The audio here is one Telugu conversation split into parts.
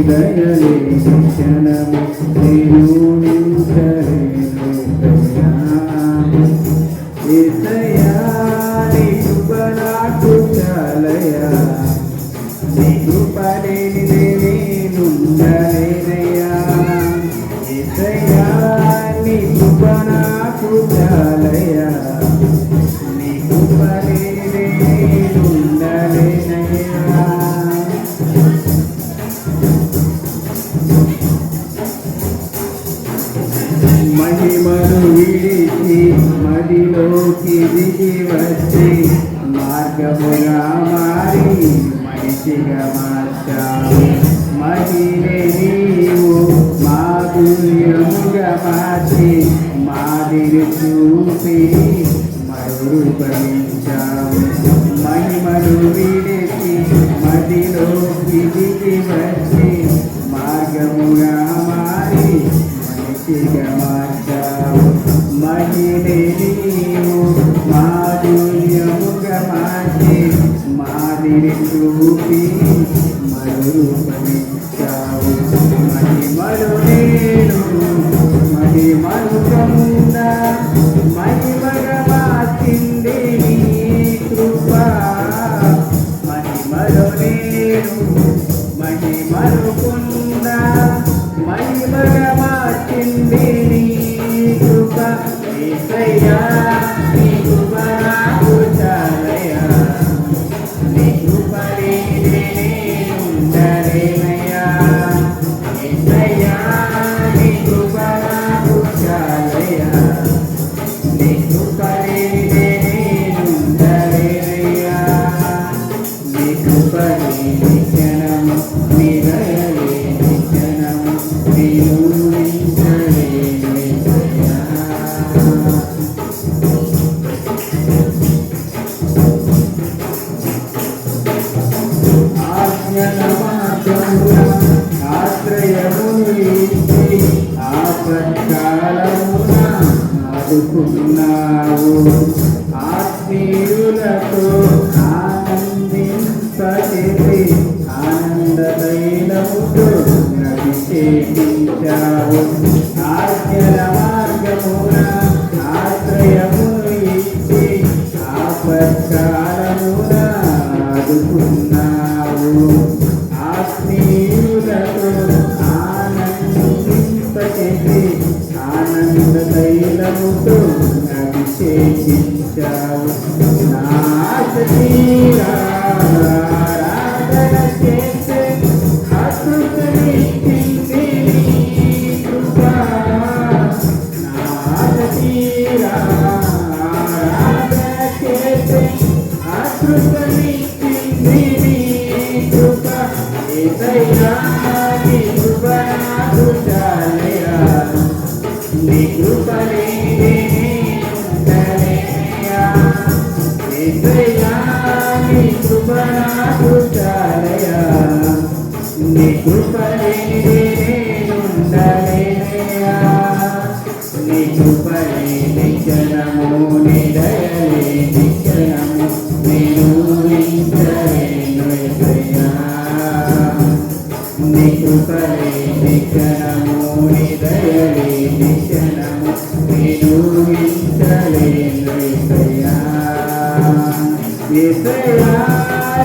దయలేని క్షణము నేను నించలేను యేసయ్యా నీ కృప నాకు చాలయ్యా నీ కృప లేనిదే నేనుండలేనయ్యా యేసయ్యా నీ కృప నాకు చాలయ్యా నీ కృప లేనిదే నేనుండలేనయ్యా మహిమను విడిచి మదిలోకి దిగి వచ్చి మార్గముగా మారి మనిషిగా మార్చావు మహిళే నీవు మాధుర్యముగా మార్చి మాదిరి చూపి మరుపరించావు మహిమను విడిచి మదిలోకి దిగి వచ్చి మార్గముగా మారి మనిషిగా మార్చావు మహిళే నీవు మాధుర్యముగా మార్చి మాదిరి చూపి మరుపరించావు మహిమలు నేను మహిమను పొంద మహిమగా మార్చింది నీ కృప మహిమలు నేను మహిమను పొంద మహిమగా మార్చింది నీ కృప యేసయ్యా నీ కృప నాకు చాలయ్యా నీ కృప లేనిదే నేనుండలేనయ్యా యేసయ్యా నీ కృప నాకు చాలయ్యా నీ కృప లేనిదే నేనుండలేనయ్యా నీ కృప లేని క్షణము నీ దయ లేని క్షణము నేను ఊహించలేను యేసయ్యా ఆజ్ఞల మార్గమున ఆశ్రయమును ఇచ్చి ఆపత్కాలమున ఆదుకున్నావు ఆత్మీయులతో ఆనందింపచేసి ఆనంద తైలముతో అభిషేకించావు ఆజ్ఞల మార్గమున ఆశ్రయమును ఇచ్చి ఆపత్కాలమున ఆదుకున్నావు ఆత్మీయులతో ఆనందింపచేసి ఆనంద తైలముతో అభిషేకించావు నా ఆశ తీరా ఆరాధన చేసే అతృప్తినిచ్చింది నీ కృప నా ఆశ తీరా ఆరాధన చేసే అతృప్తినిచ్చింది నీ కృప యేసయ్యా నీ కృప నాకు చాలయ్యా నీ కృప లేనిదే నేనుండలేనయ్యా యేసయ్యా నీ కృప నాకు చాలయ్యా నీ కృప లేనిదే నేనుండలేనయ్యా నీ కృప లేని క్షణము నీ దయ లేని క్షణము నేను ఊహించలేను యేసయ్యా నీ కృప లేని క్షణము నీ దయ లేని క్షణము నేను ఊహించలేను యేసయ్యా యేసయ్యా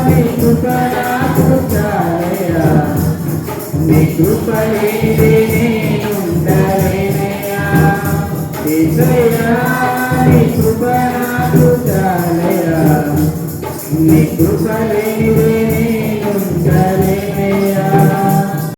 నీ కృప నాకు చాలయ్యా నీ కృప లేనిదే నేనుండలేనయ్యా యేసయ్యా నీ కృప నాకు చాలయ్యా నీ కృప లేనిదే